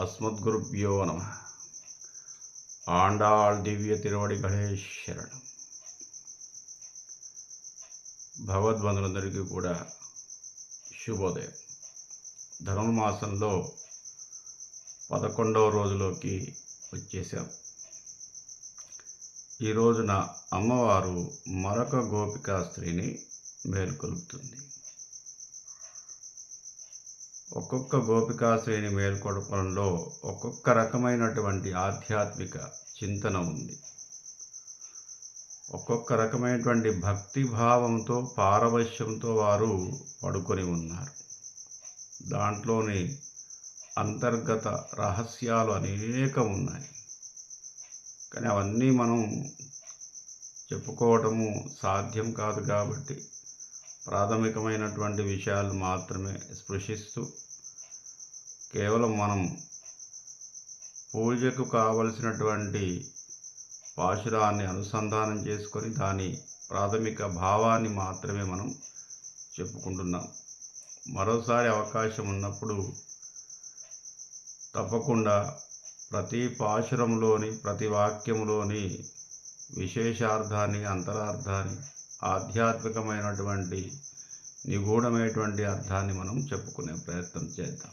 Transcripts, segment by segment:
అస్మద్గురుభ్యో నమ. ఆండాళ్ దివ్య తిరువడిகளே శరణం. భగవద్బంధులందరికీ కూడా శుభోదయం. ధనుర్మాసంలో 11వ రోజులోకి వచ్చేసాం. ఈ రోజున అమ్మవారు మరొక గోపికా స్త్రీని మేల్కొల్పుతుంది. ఒక్కొక్క గోపికాశ్రేణి మేల్కొల్పడంలో ఒక్కొక్క రకమైనటువంటి ఆధ్యాత్మిక చింతన ఉంది. ఒక్కొక్క రకమైనటువంటి భక్తి భావంతో పారవశ్యంతో వారు పడుకొని ఉన్నారు. దాంట్లోని అంతర్గత రహస్యాలు అనేకం ఉన్నాయి. కానీ అవన్నీ మనం చెప్పుకోవటము సాధ్యం కాదు కాబట్టి ప్రాథమికమైనటువంటి విషయాలు మాత్రమే స్పృశిస్తూ కేవలం మనం పూజకు కావలసినటువంటి పాశురాన్ని అనుసంధానం చేసుకొని దాని ప్రాథమిక భావాన్ని మాత్రమే మనం చెప్పుకుంటున్నాం. మరోసారి అవకాశం ఉన్నప్పుడు తప్పకుండా ప్రతి పాశురంలోని ప్రతి వాక్యంలోని విశేషార్థాన్ని, అంతరార్థాన్ని, ఆధ్యాత్మికమైనటువంటి నిగూఢమైనటువంటి అర్థాన్ని మనం చెప్పుకునే ప్రయత్నం చేద్దాం.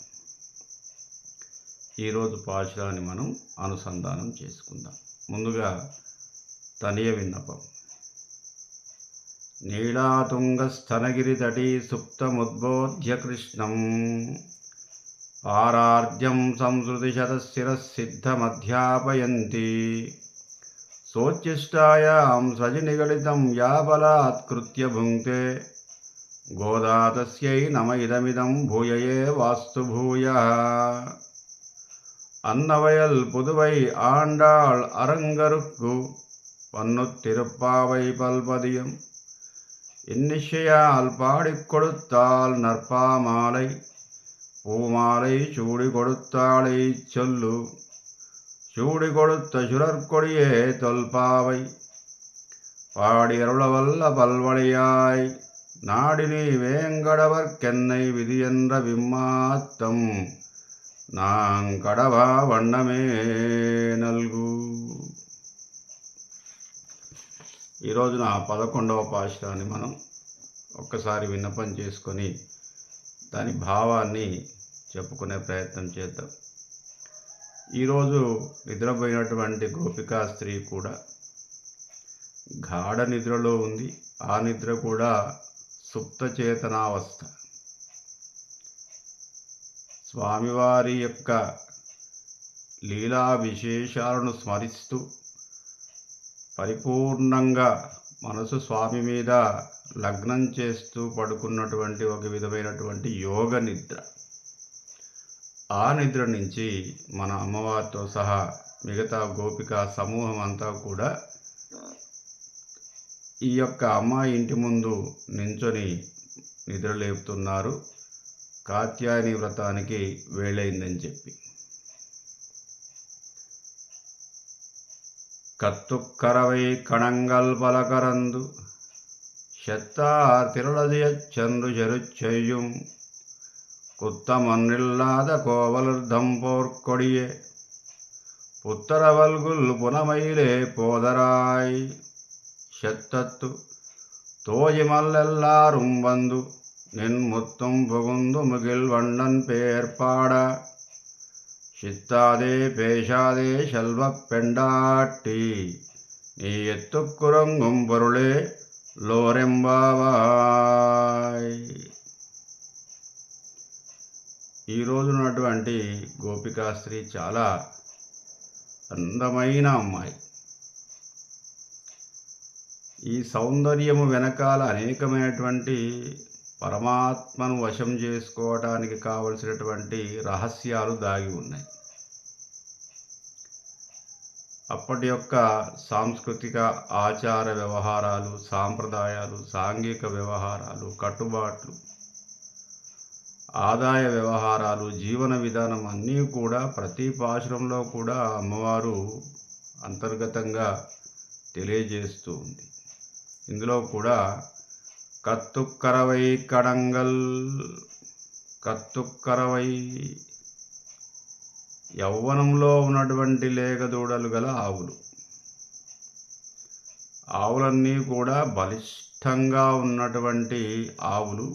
ఈరోజు పాశురాన్ని మనం అనుసంధానం చేసుకుందాం. ముందుగా తనియ విన్నపం. నీళాతుంగస్థనగిరితటీ సుప్తముద్బోధ్య కృష్ణం పారార్ధ్యం సంసృతిశతశిరసిద్ధమధ్యాపయంతి సోచ్ఛిష్టాయాం స్వజనిగళితం యా బలాత్కృత్య భుంక్తే గోదా తస్యై నమ ఇదమిదం భూయయే వాస్తు భూయః. అన్నవయల్ పుదువై ఆండాళ్ అరంగరుక్కు పన్నుత్తిరుప్పావై పల్పదియం இன்னிசையால் பாடிக் கொடுத்தாள் நற்பாமாலை பூமாலை சூடி கொடுத்தாளை சொல்லு சூடி கொடுத்த சுரற்கொடியே தொல்பாவை பாடி அருளவல்ல பல்வழியாய் நாடினி வேங்கடவர்க்கென்னை விதி என்ற விம்மாத்தம் நாங்கடவா வண்ணமே నల్గు. ఈ రోజున 11వ పాశురాన్ని మనం ఒక్కసారి విన్నపం చేసుకొని దాని భావాన్ని చెప్పుకునే ప్రయత్నం చేద్దాం. ఈరోజు నిద్రపోయినటువంటి గోపికా స్త్రీ కూడా గాఢ నిద్రలో ఉంది. ఆ నిద్ర కూడా సుప్త చేతనావస్థ. స్వామివారి యొక్క లీలా విశేషాలను స్మరిస్తూ పరిపూర్ణంగా మనసు స్వామి మీద లగ్నం చేస్తూ పడుకున్నటువంటి ఒక విధమైనటువంటి యోగ నిద్ర. ఆ నిద్ర నుంచి మన అమ్మవారితో సహా మిగతా గోపికా సమూహం అంతా కూడా ఈ యొక్క అమ్మాయి ఇంటి ముందు నించొని నిద్రలేపుతున్నారు. కాత్యాయని వ్రతానికి వేళైందని చెప్పి. கத்துக்கரவை கணங்கள் பல கறந்து செத்தார் திரளதியச்சென்று செருச்செய்யும் குத்தமன்னில்லாத கோவலர்தம் போர்க்கொடியே புத்தரவல்குல் புனமையிலே போதராய் செத்தத்து தோஜிமல்லெல்லாரும் வந்து நின் முத்தும் புகுந்து முகில் வண்ணன் பேர்பாட சித்தாதே பேசாதே செல்வ பெண்டாட்டி நீ எத்துக்குறங்கும் பொருளே లోరెంబావాయ్. ఈరోజు ఉన్నటువంటి గోపికా స్త్రీ చాలా అందమైన అమ్మాయి. ఈ సౌందర్యము వెనకాల అనేకమైనటువంటి పరమాత్మను వశం చేసుకోవటానికి కావలసినటువంటి రహస్యాలు దాగి ఉన్నాయి. అప్పటి యొక్క సాంస్కృతిక ఆచార వ్యవహారాలు, సాంప్రదాయాలు, సాంఘిక వ్యవహారాలు, కట్టుబాట్లు, ఆదాయ వ్యవహారాలు, జీవన విధానం అన్నీ కూడా ప్రతి పాశురంలో కూడా అమ్మవారు అంతర్గతంగా తెలియజేస్తూ ఉంది. ఇందులో కూడా కత్తుక్కరవై కడంగల్, కత్తుక్కరవై యవ్వనంలో ఉన్నటువంటి లేగదూడలు గల ఆవులు. ఆవులన్నీ కూడా బలిష్టంగా ఉన్నటువంటి ఆవులు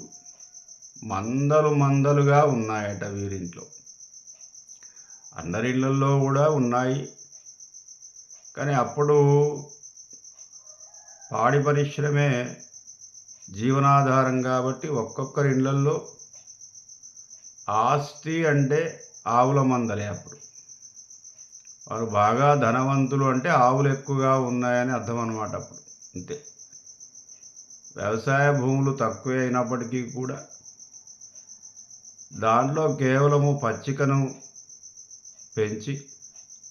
మందలు మందలుగా ఉన్నాయట వీరింట్లో. అందరిళ్ళల్లో కూడా ఉన్నాయి. కానీ అప్పుడు పాడి పరిశ్రమే జీవనాధారం కాబట్టి ఒక్కొక్కరి ఇళ్ళల్లో ఆస్తి అంటే ఆవుల మందలే. అప్పుడు వారు బాగా ధనవంతులు అంటే ఆవులు ఎక్కువగా ఉన్నాయని అర్థం అన్నమాట. అప్పుడు అంతే. వ్యవసాయ భూములు తక్కువే అయినప్పటికీ కూడా దాంట్లో కేవలము పచ్చికను పెంచి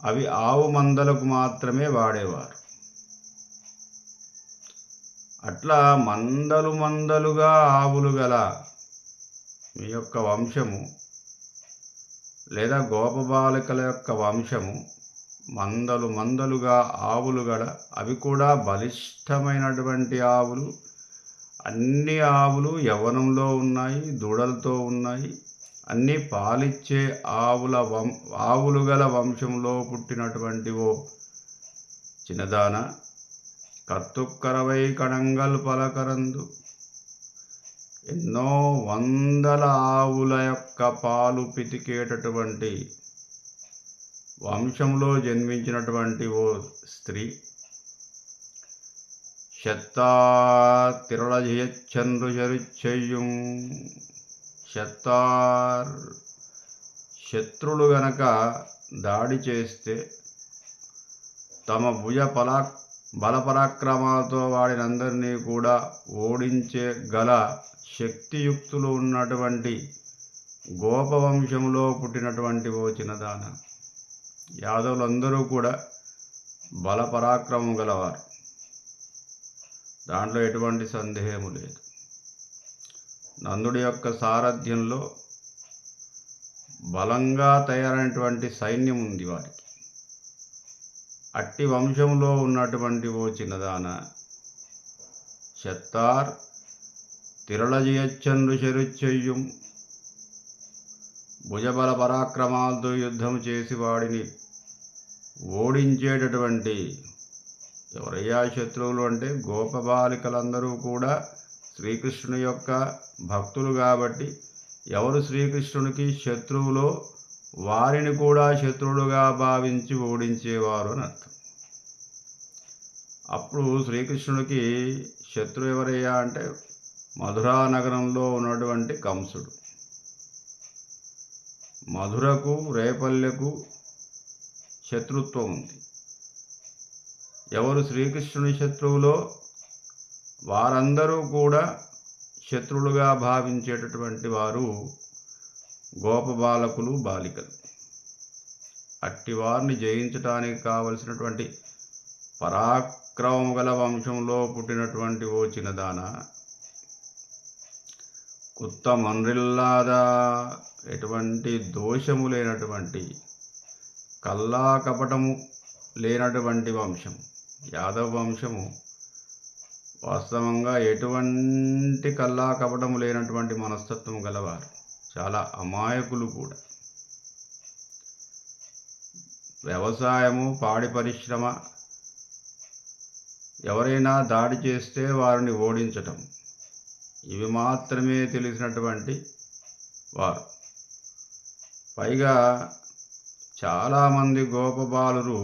అవి ఆవు మందలకు మాత్రమే వాడేవారు. అట్లా మందలు మందలుగా ఆవులు గల మీ యొక్క వంశము లేదా గోపబాలికల యొక్క వంశము మందలు మందలుగా ఆవులు గల, అవి కూడా బలిష్టమైనటువంటి ఆవులు. అన్ని ఆవులు యవ్వనంలో ఉన్నాయి, దూడలతో ఉన్నాయి. అన్నీ పాలిచ్చే ఆవులు గల వంశంలో పుట్టినటువంటి ఓ చిన్నదాన కత్తుక్కరవై కణంగల్ పలకరందు. ఎన్నో వందల ఆవుల యొక్క పాలు పితికేటటువంటి వంశంలో జన్మించినటువంటి ఓ స్త్రీ తిరళజయచ్చంద్రు చెరుచెయ్యం. శత్రులు గనక దాడి చేస్తే తమ బలపరాక్రమాలతో వాడినందరినీ కూడా ఓడించే గల శక్తియుక్తులు ఉన్నటువంటి గోపవంశంలో పుట్టినటువంటి ఓ చిన్నదాన. యాదవులందరూ కూడా బలపరాక్రమం గలవారు, దాంట్లో ఎటువంటి సందేహము లేదు. నందుడి యొక్క సారథ్యంలో బలంగా తయారైనటువంటి సైన్యం ఉంది వారికి. అట్టి వంశంలో ఉన్నటువంటి ఓ చిన్నదాన తిరళజయచ్చంద్రు చెరుచెయ్యం. భుజబల పరాక్రమాలతో యుద్ధం చేసి వాడిని ఓడించేటటువంటి ఎవరయ్యా శత్రువులు అంటే గోపబాలికలందరూ కూడా శ్రీకృష్ణుని యొక్క భక్తులు కాబట్టి ఎవరు శ్రీకృష్ణునికి శత్రువులో వారిని కూడా శత్రువులుగా భావించి ఓడించేవారు అని అర్థం. అప్పుడు శ్రీకృష్ణునికి శత్రువు ఎవరయ్యా అంటే మధురా నగరంలో ఉన్నటువంటి కంసుడు. మధురకు రేపల్లెకు శత్రుత్వం ఉంది. ఎవరు శ్రీకృష్ణుని శత్రువులో వారందరూ కూడా శత్రువులుగా భావించేటటువంటి వారు గోపబాలకులు, బాలికలు. అట్టి వారిని జయించడానికి కావలసినటువంటి పరాక్రమం గల వంశంలో పుట్టినటువంటి ఓ చిన్నదాన కుత్త మన్రిల్లాదా, ఎటువంటి దోషము లేనటువంటి కల్లా కపటము లేనటువంటి వంశం యాదవ వంశము. వాస్తవంగా ఎటువంటి కల్లా కపటము లేనటువంటి మనస్తత్వం గలవారు, చాలా అమాయకులు కూడా. వ్యవసాయము, పాడి పరిశ్రమ, ఎవరైనా దాడి చేస్తే వారిని ఓడించటం, ఇవి మాత్రమే తెలిసినటువంటి వారు. పైగా చాలామంది గోపబాలురు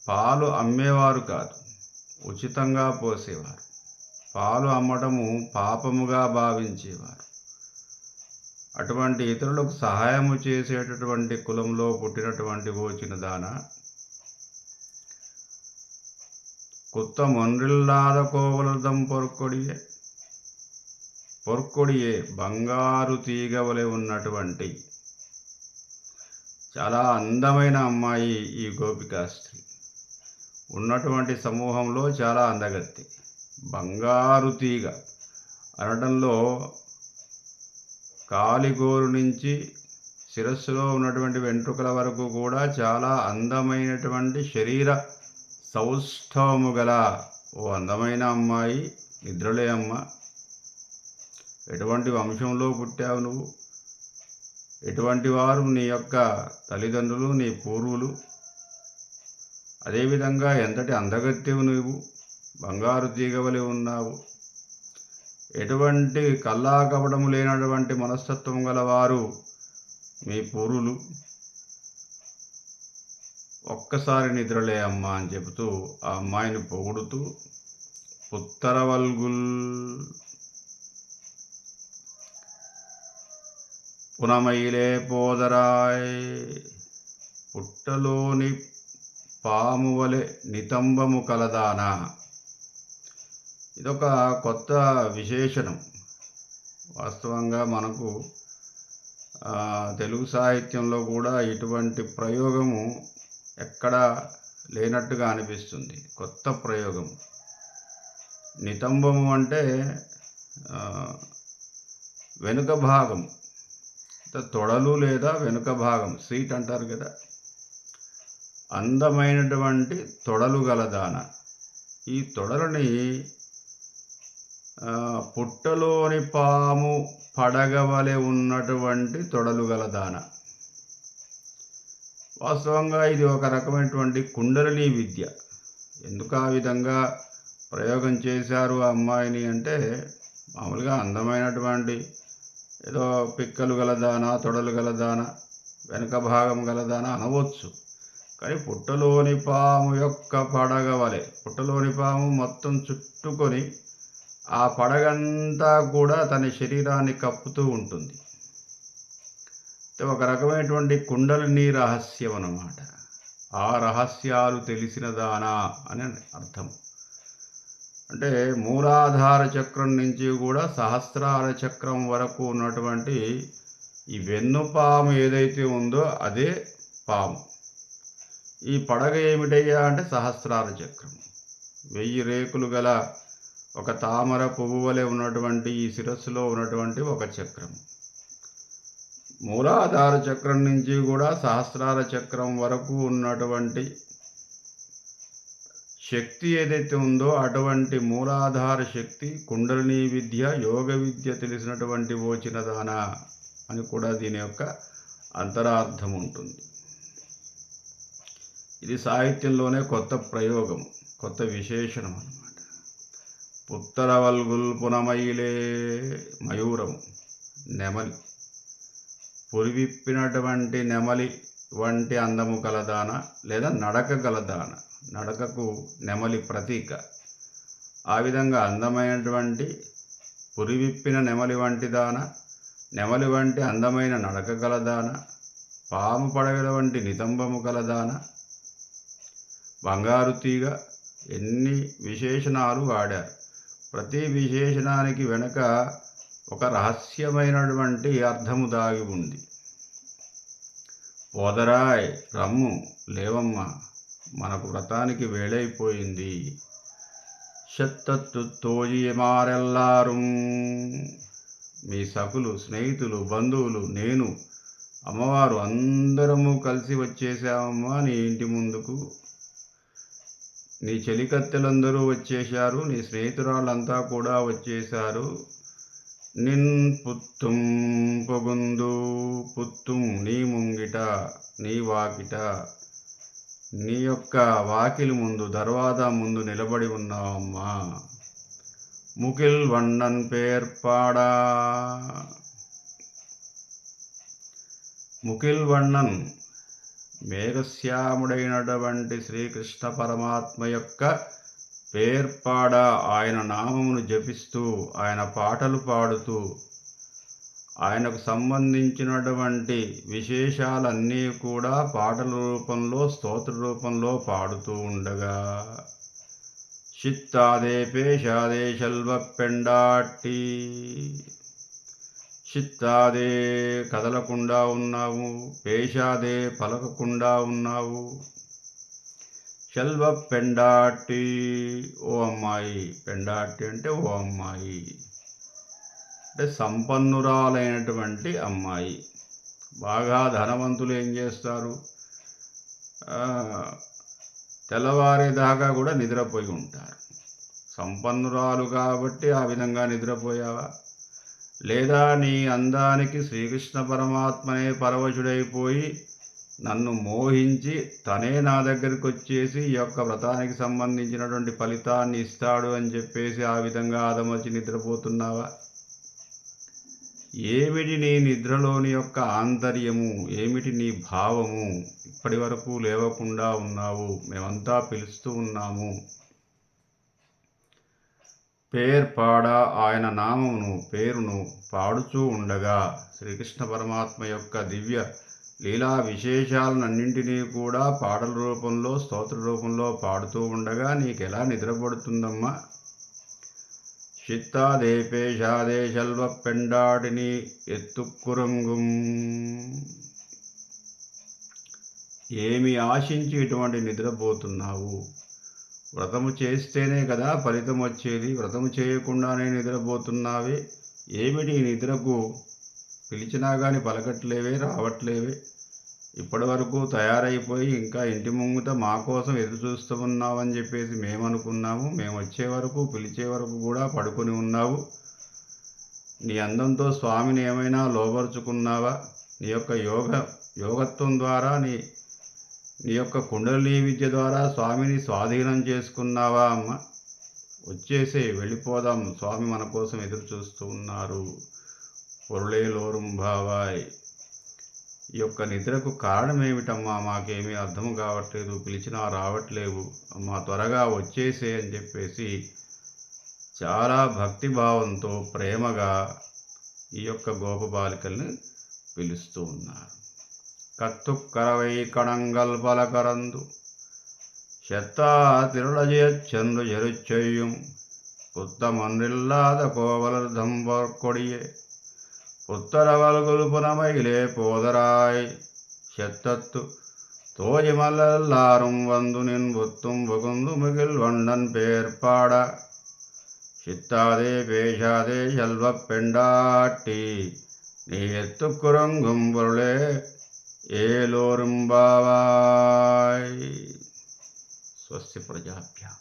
పాలు అమ్మేవారు కాదు, ఉచితంగా పోసేవారు. పాలు అమ్మటము పాపముగా భావించేవారు. అటువంటి ఇతరులకు సహాయము చేసేటటువంటి కులంలో పుట్టినటువంటి ఓ చిన్నదాన కుత్త మొన్రిల్లాద కోవలదం పొర్కొడియే బంగారు తీగవలే ఉన్నటువంటి చాలా అందమైన అమ్మాయి ఈ గోపికాస్త్రి. ఉన్నటువంటి సమూహంలో చాలా అందగత్తి. బంగారు తీగ అనడంలో కాలిగోరు నుంచి శిరస్సులో ఉన్నటువంటి వెంట్రుకల వరకు కూడా చాలా అందమైనటువంటి శరీర సౌష్ఠవము గల ఓ అందమైన అమ్మాయి. నిద్రలే అమ్మ, ఎటువంటి వంశంలో పుట్టావు నువ్వు? ఎటువంటి వారు నీ యొక్క తల్లిదండ్రులు, నీ పూర్వులు, అదేవిధంగా ఎంతటి అందగత్తెవు నువ్వు, బంగారు తీగవలి ఉన్నావు, ఎటువంటి కల్లాకపటము లేనటువంటి మనస్తత్వం గలవారు మీ పూర్వులు, ఒక్కసారి నిద్రలే అమ్మా అని చెబుతూ ఆ అమ్మాయిని పొగుడుతూ పుత్తరవల్గుల్ పునమైలే పోదరాయ్, పుట్టలోని పాము వలె నితంబము కలదానా. ఇదొక కొత్త విశేషణం. వాస్తవంగా మనకు తెలుగు సాహిత్యంలో కూడా ఇటువంటి ప్రయోగము ఎక్కడా లేనట్టుగా అనిపిస్తుంది. కొత్త ప్రయోగం. నితంబము అంటే వెనుక భాగం, తొడలు లేదా వెనుక భాగం, సీట్ అంటారు కదా, అందమైనటువంటి తొడలు గలదాన. ఈ తొడలని పుట్టలోని పాము పడగవలె ఉన్నటువంటి తొడలు గలదాన. వాస్తవంగా ఇది ఒక రకమైనటువంటి కుండలిని విద్య. ఎందుకు ఆ విధంగా ప్రయోగం చేశారు ఆ అమ్మాయిని అంటే, మామూలుగా అందమైనటువంటి ఏదో పిక్కలు గలదాన, తొడలు గలదాన, వెనుక భాగం గలదాన అనవచ్చు. కానీ పుట్టలోని పాము యొక్క పడగ వలె, పుట్టలోని పాము మొత్తం చుట్టుకొని ఆ పడగంతా కూడా తన శరీరాన్ని కప్పుతూ ఉంటుంది. ఒక రకమైనటువంటి కుండలిని రహస్యం అన్నమాట. ఆ రహస్యాలు తెలిసిన దానా అని అర్థం. అంటే మూలాధార చక్రం నుంచి కూడా సహస్రార చక్రం వరకు ఉన్నటువంటి ఈ వెన్నుపాము ఏదైతే ఉందో అదే పాము. ఈ పడగ ఏమిటయ్యా అంటే సహస్రార చక్రం. 1000 రేకులు గల ఒక తామర పువ్వు వలె ఉన్నటువంటి ఈ శిరస్సులో ఉన్నటువంటి ఒక చక్రం. మూలాధార చక్రం నుంచి కూడా సహస్రార చక్రం వరకు ఉన్నటువంటి శక్తి ఏదైతే ఉందో అటువంటి మూలాధార శక్తి కుండలిని విద్య, యోగ విద్య తెలిసినటువంటి ఓచినదానా అని కూడా దీని యొక్క అంతరార్థం ఉంటుంది. ఇది సాహిత్యంలోనే కొత్త ప్రయోగం, కొత్త విశేషణం అన్నమాట. పుత్తరవల్గుల్ పునమైలే, మయూరము, నెమలి, పురివిప్పినటువంటి నెమలి వంటి అందము కలదాన లేదా నడక గలదాన. నడకకు నెమలి ప్రతీక. ఆ విధంగా అందమైనటువంటి పురివిప్పిన నెమలి వంటి దాన, నెమలి వంటి అందమైన నడక గలదాన, పాము పడగల వంటి నితంబము కలదాన, బంగారు తీగ, ఎన్ని విశేషణాలు వాడారు. ప్రతి విశేషణానికి వెనుక ఒక రహస్యమైనటువంటి అర్థము దాగి ఉంది. పోదరాయ్, రమ్ము, లేవమ్మ, మనకు వ్రతానికి వేళైపోయింది. శత్తత్తు తోజియమారెల్లారు, మీ సకులు, స్నేహితులు, బంధువులు, నేను, అమ్మవారు అందరము కలిసి వచ్చేసామమ్మా నీ ఇంటి ముందుకు. నీ చెలికత్తెలందరూ వచ్చేశారు, నీ స్నేహితురాళ్ళంతా కూడా వచ్చేశారు. నిన్ పుత్తుం పొగుందు, పుత్తుం నీ ముంగిట, నీ వాకిట, నీ యొక్క వాకిలి ముందు, దర్వాజా ముందు నిలబడి ఉన్నావమ్మా. ముకిల్ వన్నన్ పేర్పాడా, ముకిల్ వన్నన్ మేఘశ్యాముడైనటువంటి శ్రీకృష్ణ పరమాత్మ యొక్క పేర్పాడ, ఆయన నామమును జపిస్తూ, ఆయన పాటలు పాడుతూ, ఆయనకు సంబంధించినటువంటి విశేషాలన్నీ కూడా పాటల రూపంలో, స్తోత్ర రూపంలో పాడుతూ ఉండగా, చిత్తాదే పేషాదే శల్వ పెండాట్టి, చిత్తాదే కదలకుండా ఉన్నావు, పేషాదే పలకకుండా ఉన్నావు, శల్వ పెండాటి, ఓ అమ్మాయి. పెండాటి అంటే ఓ అమ్మాయి, అంటే సంపన్నురాలైనటువంటి అమ్మాయి. బాగా ధనవంతులు ఏం చేస్తారు, తెల్లవారేదాకా కూడా నిద్రపోయి ఉంటారు. సంపన్నురాలు కాబట్టి ఆ విధంగా నిద్రపోయావా, లేదా నీ అందానికి శ్రీకృష్ణ పరమాత్మనే పరవశుడైపోయి నన్ను మోహించి తనే నా దగ్గరికి వచ్చేసి ఈ యొక్క వ్రతానికి సంబంధించినటువంటి ఫలితాన్ని ఇస్తాడు అని చెప్పేసి ఆ విధంగా ఆదమర్చి నిద్రపోతున్నావా? ఏమిటి నీ నిద్రలోని యొక్క ఆంతర్యము, ఏమిటి నీ భావము? ఇప్పటి వరకు లేవకుండా ఉన్నావు, మేమంతా పిలుస్తూ ఉన్నాము. పేర్పాడ ఆయన నామమును పేరును పాడుతూ ఉండగా శ్రీకృష్ణ పరమాత్మ యొక్క దివ్య లీలా విశేషాలన్నింటినీ కూడా పాటల రూపంలో స్తోత్ర రూపంలో పాడుతూ ఉండగా నీకెలా నిద్రపడుతుందమ్మా? చిత్తాదే పేషాదే శల్వ పెండాటిని ఎత్తుక్కురంగుం. ఏమి ఆశించి ఇటువంటి నిద్రపోతున్నావు? వ్రతము చేస్తేనే కదా ఫలితం వచ్చేది, వ్రతము చేయకుండానే నిద్రపోతున్నావే. ఏమిటి నిద్రకు? పిలిచినా కానీ పలకట్లేవే, రావట్లేవే. ఇప్పటి వరకు తయారైపోయి ఇంకా ఇంటి ముంగిట మా కోసం ఎదురు చూస్తూ ఉన్నావని చెప్పేసి మేము అనుకున్నాము. మేము వచ్చే వరకు, పిలిచే వరకు కూడా పడుకొని ఉన్నావు. నీ అందంతో స్వామిని ఏమైనా లోబరుచుకున్నావా? నీ యొక్క యోగత్వం ద్వారా నీ యొక్క కుండలినీ విద్య ద్వారా స్వామిని స్వాధీనం చేసుకున్నావా అమ్మ? వచ్చేసే, వెళ్ళిపోదాం. స్వామి మన కోసం ఎదురు చూస్తూ ఉన్నారు. పొరుళే లోరుం భావాయ్. ఈ యొక్క నిద్రకు కారణం ఏమిటమ్మా? మాకేమీ అర్థం కావట్లేదు, పిలిచినా రావట్లేవు అమ్మా, త్వరగా వచ్చేసే అని చెప్పేసి చాలా భక్తిభావంతో ప్రేమగా ఈ యొక్క గోపబాలికల్ని పిలుస్తూ ఉన్నారు. కత్తుక్కరవై కణంగల్ పలకరందు చెత్తా తిరుళజయచ్చందు చెరుచ్చయ్యం குத்தமொன்றில்லாத கோவலர்தம் கொடியே புத்தரவல்குல் புனமையிலே போதராய் செத்தத்து தோஜிமல்லாரும் வந்து நின் புத்தும் புகுந்து மிகில் வண்ணன் பேர்பாட சித்தாதே பேசாதே செல்வப் பெண்டாட்டி நீ எத்துக்குறங்கும் பொருளே ఏలోరుంబావాయ్. స్వస్తి ప్రజాభ్యాం.